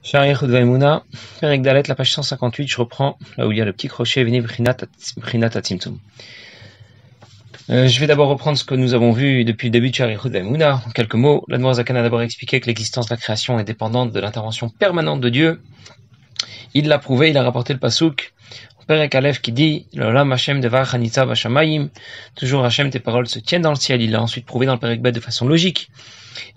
Sharichut Vaimuna, Perek Dalet, la page 158, je reprends là où il y a le petit crochet, Vini Brinat Atzimtzum. Je vais d'abord reprendre ce que nous avons vu depuis le début de Sharichut Vaimuna. En quelques mots, l'Admor Zakan a d'abord expliqué que l'existence de la création est dépendante de l'intervention permanente de Dieu. Il l'a prouvé, il a rapporté le Pasuk, Perek Aleph qui dit, L'Olam Hashem Devar Chanitza Vashamayim, toujours Hashem, tes paroles se tiennent dans le ciel. Il l'a ensuite prouvé dans le Perek Bet de façon logique.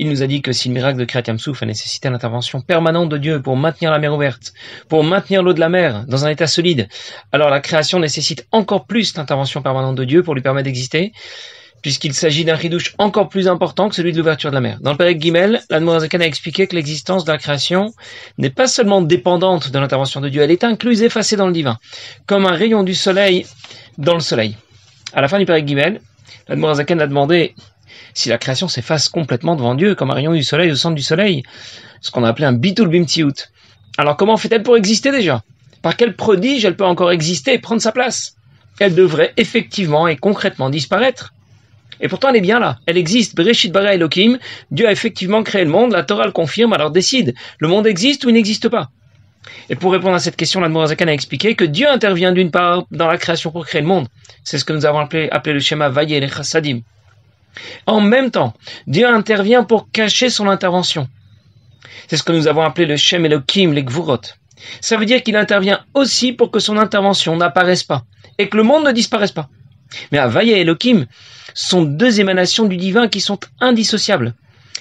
Il nous a dit que si le miracle de Kriyat Yam-Souf a nécessité l'intervention permanente de Dieu pour maintenir la mer ouverte, pour maintenir l'eau de la mer dans un état solide, alors la création nécessite encore plus l'intervention permanente de Dieu pour lui permettre d'exister, puisqu'il s'agit d'un chidouche encore plus important que celui de l'ouverture de la mer. Dans le Perek Gimel, l'Admor Zakan a expliqué que l'existence de la création n'est pas seulement dépendante de l'intervention de Dieu, elle est incluse, effacée dans le divin, comme un rayon du soleil dans le soleil. À la fin du Perek Gimel, l'Admor Zakan a demandé si la création s'efface complètement devant Dieu, comme un rayon du soleil au centre du soleil, ce qu'on a appelé un bitul bimtiout. Alors comment fait-elle pour exister déjà? Par quel prodige elle peut encore exister et prendre sa place? Elle devrait effectivement et concrètement disparaître. Et pourtant elle est bien là, elle existe. Bereshit bara Elohim, Dieu a effectivement créé le monde, la Torah le confirme, alors décide, le monde existe ou il n'existe pas? Et pour répondre à cette question, l'Admor Zakan a expliqué que Dieu intervient d'une part dans la création pour créer le monde. C'est ce que nous avons appelé le schéma Vayé les Chassadim. En même temps, Dieu intervient pour cacher son intervention. C'est ce que nous avons appelé le Shem Elohim, les Gvurot. Ça veut dire qu'il intervient aussi pour que son intervention n'apparaisse pas et que le monde ne disparaisse pas. Mais Havaya et Elohim sont deux émanations du divin qui sont indissociables,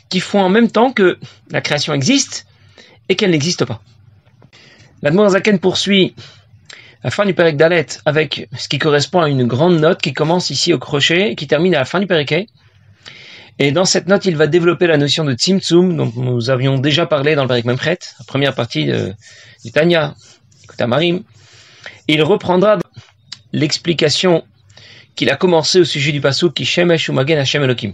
qui font en même temps que la création existe et qu'elle n'existe pas. L'Admor Zaken poursuit la fin du Perek Dalet avec ce qui correspond à une grande note qui commence ici au crochet et qui termine à la fin du Perek Hey. Et dans cette note, il va développer la notion de Tzimtzum, dont nous avions déjà parlé dans le Perek Memchet, la première partie du Tanya, Kutamarim. Il reprendra l'explication qu'il a commencé au sujet du Pasuk qui Shemesh Umagen Hashem Elohim.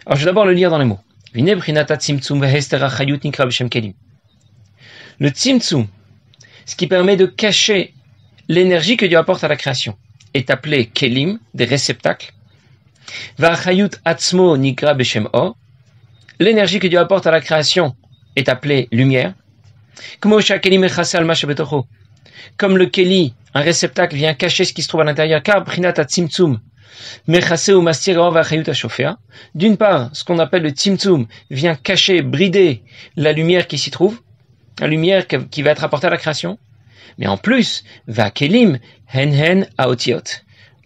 Alors je vais d'abord le lire dans les mots. Vine Brinata Tzimtzum Vehestera Chayut Nikra B'Shem Kelim. Le Tzimtzum, ce qui permet de cacher l'énergie que Dieu apporte à la création, est appelé Kelim, des réceptacles. Va'achayut atzmo nikra b'shem or. L'énergie que Dieu apporte à la création est appelée lumière. Comme le Keli, un réceptacle, vient cacher ce qui se trouve à l'intérieur, car prinat atzimtzum mechase ou mastir va'achayut ashofea. D'une part, ce qu'on appelle le tzimtzum vient cacher, brider la lumière qui s'y trouve, la lumière qui va être apportée à la création. Mais en plus, va kelim hen aotiot.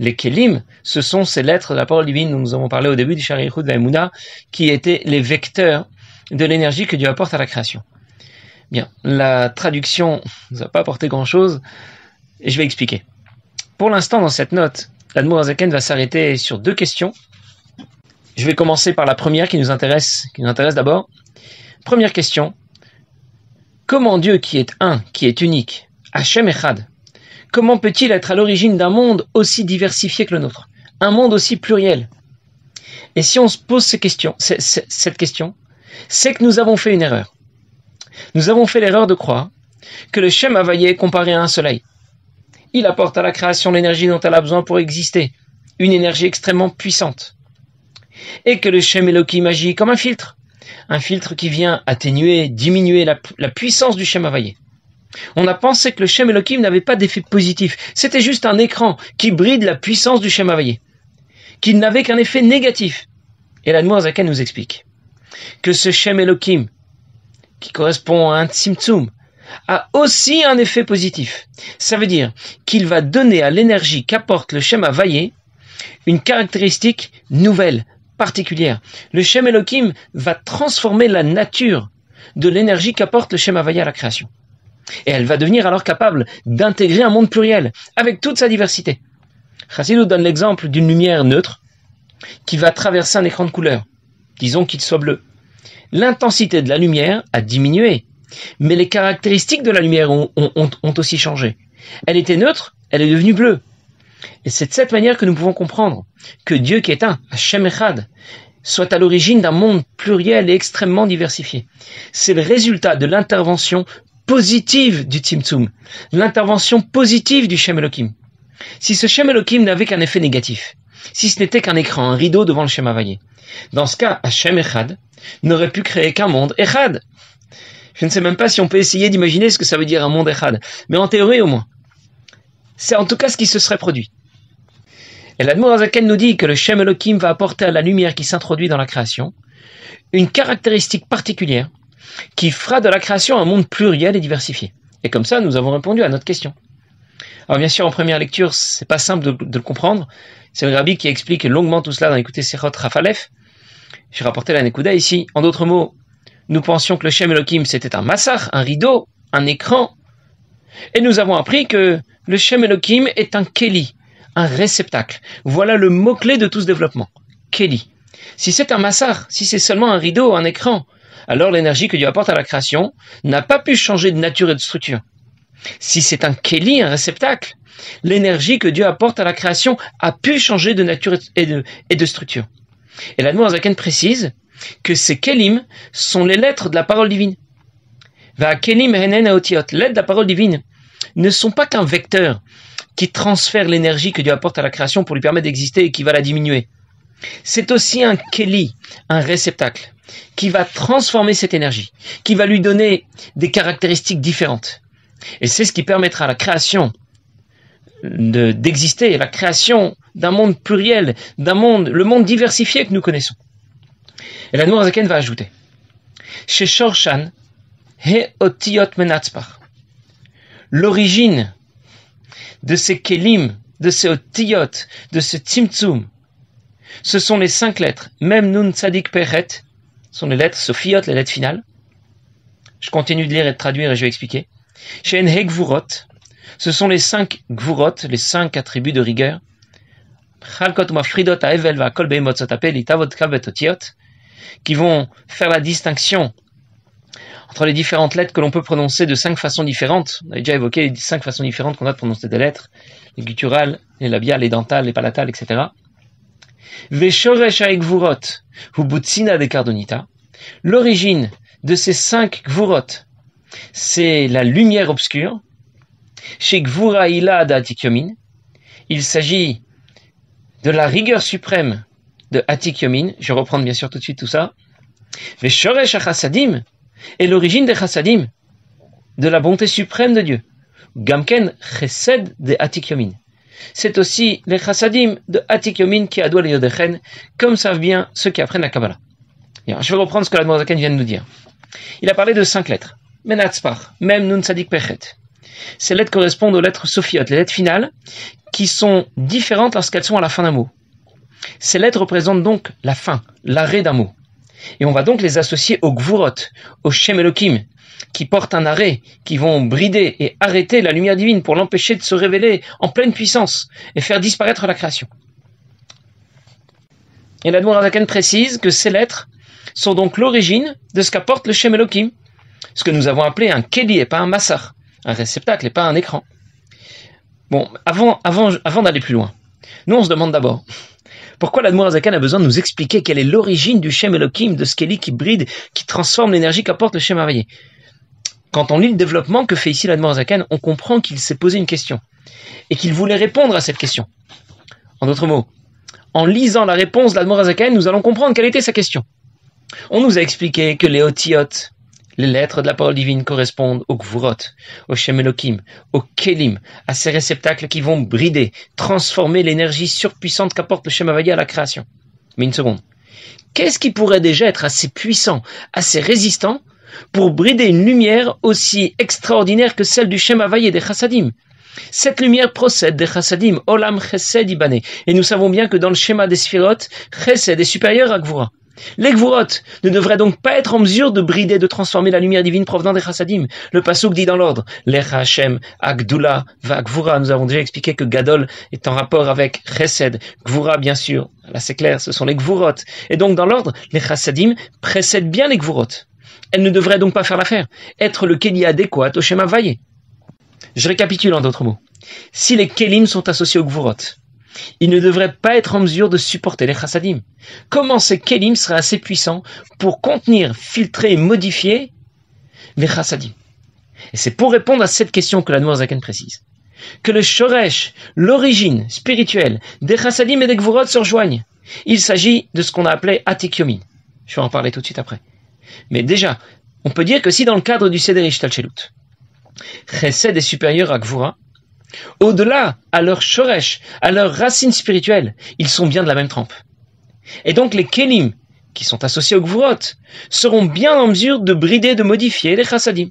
Les kelim, ce sont ces lettres de la parole divine dont nous avons parlé au début du Sharichut Vaimuna, qui étaient les vecteurs de l'énergie que Dieu apporte à la création. Bien, la traduction ne nous a pas apporté grand-chose, et je vais expliquer. Pour l'instant, dans cette note, l'Admor Zaken va s'arrêter sur deux questions. Je vais commencer par la première qui nous intéresse d'abord. Première question. Comment Dieu qui est un, qui est unique, Hashem Echad, comment peut-il être à l'origine d'un monde aussi diversifié que le nôtre? Un monde aussi pluriel? Et si on se pose cette question, c'est que nous avons fait une erreur. Nous avons fait l'erreur de croire que le Shem Havayé est comparé à un soleil. Il apporte à la création l'énergie dont elle a besoin pour exister, une énergie extrêmement puissante. Et que le Shem Elohim agit comme un filtre qui vient atténuer, diminuer la puissance du Shem Havayé. On a pensé que le Shem Elohim n'avait pas d'effet positif. C'était juste un écran qui bride la puissance du Shem Havayé, qu'il n'avait qu'un effet négatif. Et l'Admor Zaken nous explique que ce Shem Elohim, qui correspond à un Tzimtzum, a aussi un effet positif. Ça veut dire qu'il va donner à l'énergie qu'apporte le Shem Havayé une caractéristique nouvelle, particulière. Le Shem Elohim va transformer la nature de l'énergie qu'apporte le Shem Havayé à la création. Et elle va devenir alors capable d'intégrer un monde pluriel, avec toute sa diversité. Chassidut donne l'exemple d'une lumière neutre qui va traverser un écran de couleur. Disons qu'il soit bleu. L'intensité de la lumière a diminué, mais les caractéristiques de la lumière ont aussi changé. Elle était neutre, elle est devenue bleue. Et c'est de cette manière que nous pouvons comprendre que Dieu qui est un, Hashem Echad, soit à l'origine d'un monde pluriel et extrêmement diversifié. C'est le résultat de l'intervention positive du Tzimtzum, l'intervention positive du Shem Elohim. Si ce Shem Elohim n'avait qu'un effet négatif, si ce n'était qu'un écran, un rideau devant le Shem Havayé, dans ce cas, Hashem Echad n'aurait pu créer qu'un monde Echad. Je ne sais même pas si on peut essayer d'imaginer ce que ça veut dire un monde Echad, mais en théorie au moins. C'est en tout cas ce qui se serait produit. Et l'Admour Hazaken nous dit que le Shem Elohim va apporter à la lumière qui s'introduit dans la création une caractéristique particulière qui fera de la création un monde pluriel et diversifié. Et comme ça, nous avons répondu à notre question. Alors bien sûr, en première lecture, c'est pas simple de le comprendre. C'est le Rabbi qui explique longuement tout cela dans l'écouté Sechot Rafalef. J'ai rapporté la Nekuda ici. En d'autres mots, nous pensions que le Shem Elohim c'était un massach, un rideau, un écran. Et nous avons appris que le Shem Elohim est un Keli, un réceptacle. Voilà le mot-clé de tout ce développement. Keli. Si c'est un massach, si c'est seulement un rideau, un écran, alors l'énergie que Dieu apporte à la création n'a pas pu changer de nature et de structure. Si c'est un Keli, un réceptacle, l'énergie que Dieu apporte à la création a pu changer de nature et de structure. Et l'Admour Hazaken précise que ces Kelim sont les lettres de la parole divine. Va Kelim henen haotiot, les lettres de la parole divine ne sont pas qu'un vecteur qui transfère l'énergie que Dieu apporte à la création pour lui permettre d'exister et qui va la diminuer. C'est aussi un Keli, un réceptacle, qui va transformer cette énergie, qui va lui donner des caractéristiques différentes. Et c'est ce qui permettra à la création d'exister, la création d'un monde pluriel, le monde diversifié que nous connaissons. Et l'Admour Hazaken va ajouter chez Shorshan, he otiyot menatzpar. L'origine de ces kelim, de ces otiyot, de ce tzimtzum, ce sont les 5 lettres, même nun tzadik pechet, sont les lettres sophiot, les lettres finales. Je continue de lire et de traduire et je vais expliquer. Chez Enhe Gvurot, ce sont les 5 Gvurot, les 5 attributs de rigueur. Qui vont faire la distinction entre les différentes lettres que l'on peut prononcer de 5 façons différentes. On a déjà évoqué les 5 façons différentes qu'on a de prononcer des lettres, les gutturales, les labiales, les dentales, les palatales, etc. L'origine de ces 5 Gvurot, c'est la lumière obscure. Chez Gvura Ila d'Atik Yomin, il s'agit de la rigueur suprême de Atik Yomin. Je vais reprendre bien sûr tout de suite tout ça. Les Shoresh HaChassadim est l'origine des Chassadim, de la bonté suprême de Dieu. Gamken Chesed de Atik Yomin. C'est aussi les Chassadim de Atik Yomin qui adouent les Yodechen, comme savent bien ceux qui apprennent la Kabbalah. Alors, je vais reprendre ce que l'Admour Hazaken vient de nous dire. Il a parlé de 5 lettres. Menatzpar, Mem Nun Tzadik Pechet. Ces lettres correspondent aux lettres sophiot, les lettres finales, qui sont différentes lorsqu'elles sont à la fin d'un mot. Ces lettres représentent donc la fin, l'arrêt d'un mot. Et on va donc les associer au Gvurot, au Shem Elohim, qui portent un arrêt, qui vont brider et arrêter la lumière divine pour l'empêcher de se révéler en pleine puissance et faire disparaître la création. Et l'Admour Hazaken précise que ces lettres sont donc l'origine de ce qu'apporte le Shem Elohim, ce que nous avons appelé un Keli et pas un Massar, un réceptacle et pas un écran. Bon, avant d'aller plus loin, nous on se demande d'abord, pourquoi l'Admour Hazaken a besoin de nous expliquer quelle est l'origine du Shem Elohim, de ce Keli qui bride, qui transforme l'énergie qu'apporte le Shem Havayé. Quand on lit le développement que fait ici l'Admour Hazaken, on comprend qu'il s'est posé une question et qu'il voulait répondre à cette question. En d'autres mots, en lisant la réponse de l'Admour Hazaken, nous allons comprendre quelle était sa question. On nous a expliqué que les Otiyot, les lettres de la parole divine, correspondent aux Gvurot, au Shem Elohim, aux Kelim, à ces réceptacles qui vont brider, transformer l'énergie surpuissante qu'apporte le Shem Havayé à la création. Mais une seconde. Qu'est-ce qui pourrait déjà être assez puissant, assez résistant, pour brider une lumière aussi extraordinaire que celle du Shem Havayé des Chassadim? Cette lumière procède des Chassadim, Olam Chesed Ibané. Et nous savons bien que dans le schéma des Sphirot, Chesed est supérieur à Gvura. Les Gvurot ne devraient donc pas être en mesure de brider, de transformer la lumière divine provenant des Chassadim. Le Passouk dit dans l'ordre, Lecha Hashem, Agdula, Va Gvura. Nous avons déjà expliqué que Gadol est en rapport avec Chesed. Gvura, bien sûr. Là, c'est clair, ce sont les Gvurot. Et donc, dans l'ordre, les Chassadim précèdent bien les Gvurot. Elles ne devraient donc pas faire l'affaire, être le Keli adéquat au Shem Havayé. Je récapitule en d'autres mots. Si les Kelim sont associés aux Gvurot, ils ne devraient pas être en mesure de supporter les Chassadim. Comment ces Kelim seraient assez puissants pour contenir, filtrer et modifier les Chassadim? Et c'est pour répondre à cette question que l'Admour Hazaken précise que le Shoresh, l'origine spirituelle des Chassadim et des Gvurot se rejoignent. Il s'agit de ce qu'on a appelé Atik Yomin. Je vais en parler tout de suite après. Mais déjà, On peut dire que si dans le cadre du Seder Ishtalchelut, Chesed est supérieur à Gvura, au-delà, à leur shoresh, à leur racine spirituelle, ils sont bien de la même trempe. Et donc les kelim, qui sont associés au Gvurot, seront bien en mesure de brider, de modifier les chassadim.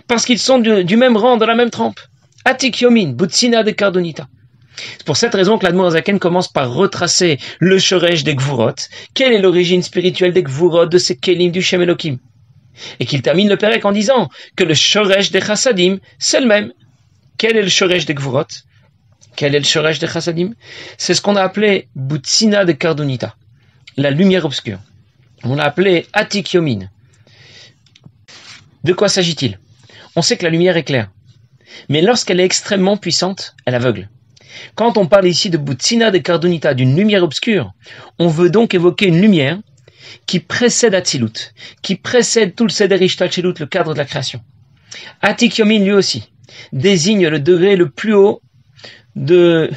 Parce qu'ils sont du même rang, de la même trempe. Atik yomin, butsina de kardonita. C'est pour cette raison que l'Admor Azaken commence par retracer le shoresh des Gvurot. Quelle est l'origine spirituelle des Gvurot, de ces kelim du Shem Elokim? Et qu'il termine le Perek en disant que le shoresh des chassadim, c'est le même. Quel est le shoresh des Gvurot? Quel est le shoresh des chassadim? C'est ce qu'on a appelé butsina de kardonita, la lumière obscure. On l'a appelé atik yomin. De quoi s'agit-il? On sait que la lumière est claire, mais lorsqu'elle est extrêmement puissante, elle aveugle. Quand on parle ici de butsina de kardonita, d'une lumière obscure, on veut donc évoquer une lumière qui précède Atzilut, qui précède tout le Seder Ishtalchelut, le cadre de la création. Atik yomin, lui aussi, désigne le degré le plus haut de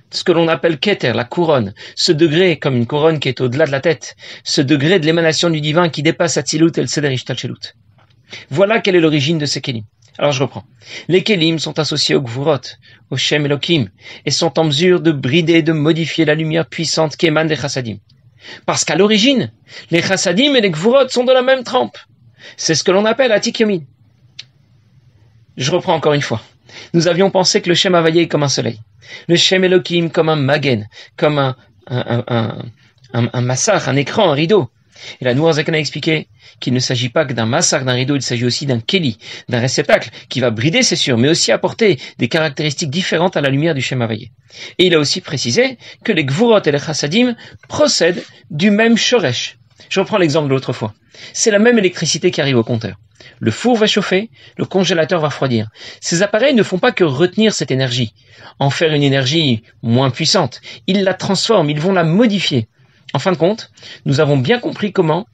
ce que l'on appelle Keter, la couronne, ce degré comme une couronne qui est au-delà de la tête, ce degré de l'émanation du divin qui dépasse Atzilut et le Seder Ishtalchelut. Voilà quelle est l'origine de ces kelim. Alors je reprends. Les kelim sont associés au Gvurot, au Shem Elokim, et sont en mesure de brider, de modifier la lumière puissante qui émane des chassadim. Parce qu'à l'origine, les chassadim et les Gvurot sont de la même trempe. C'est ce que l'on appelle Atik Yomin. Je reprends encore une fois. Nous avions pensé que le Shem Havayé est comme un soleil, le Shem Elokim comme un magen, comme un massach, un écran, un rideau. Et la Nour Zaken a expliqué qu'il ne s'agit pas que d'un massach, d'un rideau, il s'agit aussi d'un keli, d'un réceptacle qui va brider, c'est sûr, mais aussi apporter des caractéristiques différentes à la lumière du Shem Havayé. Et il a aussi précisé que les Gvurot et les Chassadim procèdent du même shoresh. Je reprends l'exemple de l'autre fois. C'est la même électricité qui arrive au compteur. Le four va chauffer, le congélateur va refroidir. Ces appareils ne font pas que retenir cette énergie, en faire une énergie moins puissante. Ils la transforment, ils vont la modifier. En fin de compte, nous avons bien compris comment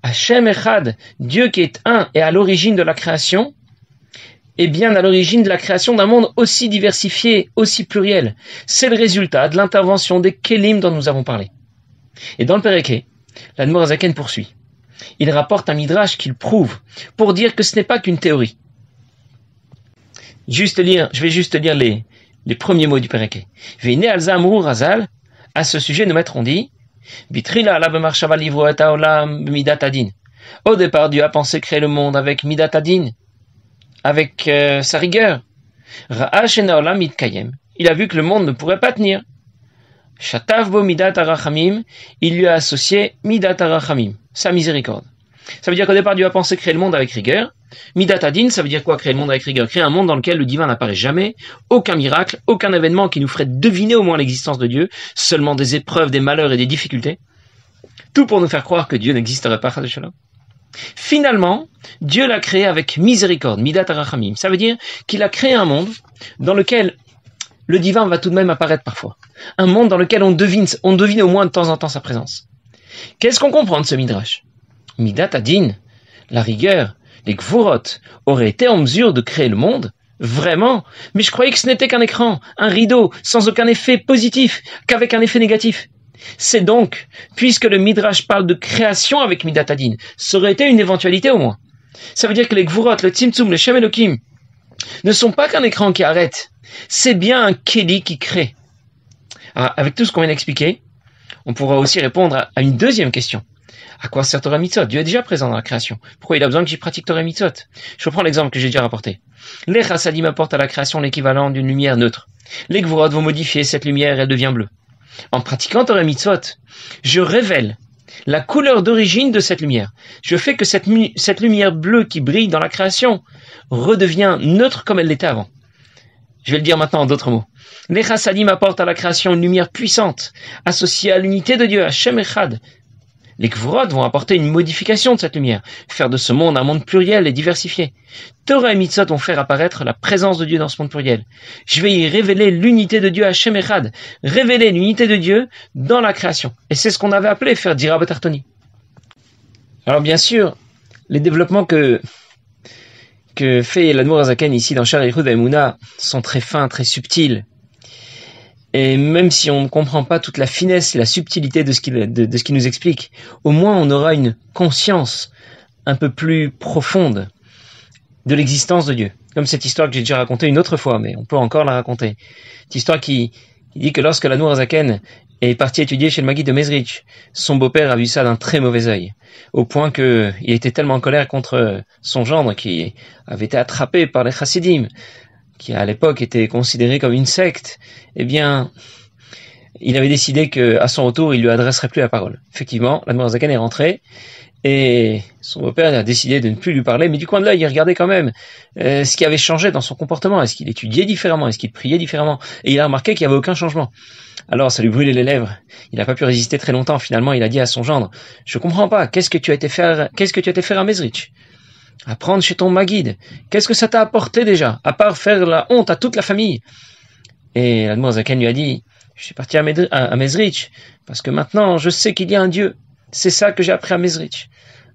Hachem Echad, Dieu qui est un et à l'origine de la création, est bien à l'origine de la création d'un monde aussi diversifié, aussi pluriel. C'est le résultat de l'intervention des Kélim dont nous avons parlé. Et dans le Péréké, l'Admor Azaken poursuit. Il rapporte un midrash qu'il prouve pour dire que ce n'est pas qu'une théorie. Je vais juste lire les premiers mots du Péréké. Veiné alza amrou razal, à ce sujet nous maîtres ont dit, Bitrila ala b'marshava livro et haolam b'midat adin. Au départ, Dieu a pensé créer le monde avec midat adin, avec sa rigueur. Ra'a shena olam mitkayem. Il a vu que le monde ne pourrait pas tenir. Shatav bo midat arachamim. Il lui a associé midat arachamim, sa miséricorde. Ça veut dire qu'au départ, Dieu a pensé créer le monde avec rigueur. Midat adin, ça veut dire quoi, créer le monde avec rigueur? Créer un monde dans lequel le divin n'apparaît jamais, aucun miracle, aucun événement qui nous ferait deviner au moins l'existence de Dieu, seulement des épreuves, des malheurs et des difficultés. Tout pour nous faire croire que Dieu n'existerait pas. Finalement, Dieu l'a créé avec miséricorde, midat arachamim. Ça veut dire qu'il a créé un monde dans lequel le divin va tout de même apparaître parfois. Un monde dans lequel on devine au moins de temps en temps sa présence. Qu'est-ce qu'on comprend de ce midrash? Midat adin, la rigueur, les Gvurot auraient été en mesure de créer le monde? Vraiment? Mais je croyais que ce n'était qu'un écran, un rideau, sans aucun effet positif, qu'avec un effet négatif. C'est donc, puisque le Midrash parle de création avec Midat adin, ça aurait été une éventualité au moins. Ça veut dire que les Gvurot, le Tzimtzum, le Shem Elokim ne sont pas qu'un écran qui arrête. C'est bien un Keli qui crée. Alors, avec tout ce qu'on vient d'expliquer, on pourra aussi répondre à une deuxième question. À quoi sert Torah Mitzvot? Dieu est déjà présent dans la création. Pourquoi il a besoin que j'y pratique Torah Mitzvot? Je reprends l'exemple que j'ai déjà rapporté. Les chassadim apportent à la création l'équivalent d'une lumière neutre. Les Gvurot vont modifier cette lumière et elle devient bleue. En pratiquant Torah Mitzvot, je révèle la couleur d'origine de cette lumière. Je fais que cette lumière bleue qui brille dans la création redevient neutre comme elle l'était avant. Je vais le dire maintenant en d'autres mots. Les chassadim apportent à la création une lumière puissante, associée à l'unité de Dieu, à Shem Echad. Les Gvurot vont apporter une modification de cette lumière, faire de ce monde un monde pluriel et diversifié. Torah et Mitzvot vont faire apparaître la présence de Dieu dans ce monde pluriel. Je vais y révéler l'unité de Dieu à Shem Echad, révéler l'unité de Dieu dans la création. Et c'est ce qu'on avait appelé faire Dira B'Tartoni. Alors bien sûr, les développements que fait l'Admor Azaken ici dans Sha'ar Yichud V'Emunah sont très fins, très subtils. Et même si on ne comprend pas toute la finesse et la subtilité de ce qu'il nous explique, au moins on aura une conscience, un peu plus profonde de l'existence de Dieu. Comme cette histoire que j'ai déjà racontée une autre fois, mais on peut encore la raconter. Cette histoire qui dit que lorsque l'Admour Zaken est parti étudier chez le Maguide de Mezrich, son beau-père a vu ça d'un très mauvais œil, au point qu'il était tellement en colère contre son gendre qui avait été attrapé par les chassidim, qui à l'époque était considéré comme une secte. Eh bien, il avait décidé qu'à son retour, il lui adresserait plus la parole. Effectivement, l'Admour Zaken est rentré, et son beau-père a décidé de ne plus lui parler, mais du coin de l'œil, il regardait quand même ce qui avait changé dans son comportement. Est-ce qu'il étudiait différemment? Est-ce qu'il priait différemment? Et il a remarqué qu'il n'y avait aucun changement. Alors ça lui brûlait les lèvres. Il n'a pas pu résister très longtemps. Finalement, il a dit à son gendre, « Je comprends pas, qu'est-ce que tu as été faire à Mezrich? Apprendre chez ton Maguide. Qu'est-ce que ça t'a apporté déjà, à part faire la honte à toute la famille ?» Et l'Admour Zaken lui a dit, « Je suis parti à Mezrich, parce que maintenant je sais qu'il y a un Dieu. C'est ça que j'ai appris à Mezrich. »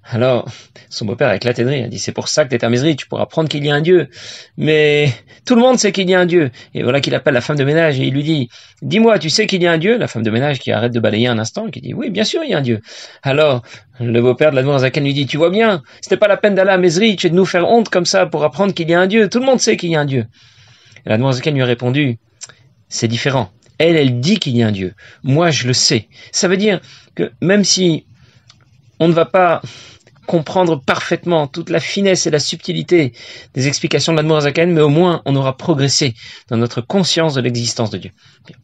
Alors, son beau-père a éclaté de rire. Il a dit, c'est pour ça que t'es à Mezrich, pour apprendre qu'il y a un Dieu. Mais tout le monde sait qu'il y a un Dieu. Et voilà qu'il appelle la femme de ménage et il lui dit, dis-moi, tu sais qu'il y a un Dieu? La femme de ménage qui arrête de balayer un instant, qui dit, oui, bien sûr, il y a un Dieu. Alors, le beau-père de l'Admour Zaken lui dit, tu vois bien, c'était pas la peine d'aller à Mezrich et de nous faire honte comme ça pour apprendre qu'il y a un Dieu. Tout le monde sait qu'il y a un Dieu. Et l'Admour Zaken lui a répondu, c'est différent. Elle dit qu'il y a un Dieu. Moi, je le sais. Ça veut dire que même si on ne va pas comprendre parfaitement toute la finesse et la subtilité des explications de l'Admour Zaken, mais au moins on aura progressé dans notre conscience de l'existence de Dieu. Bien,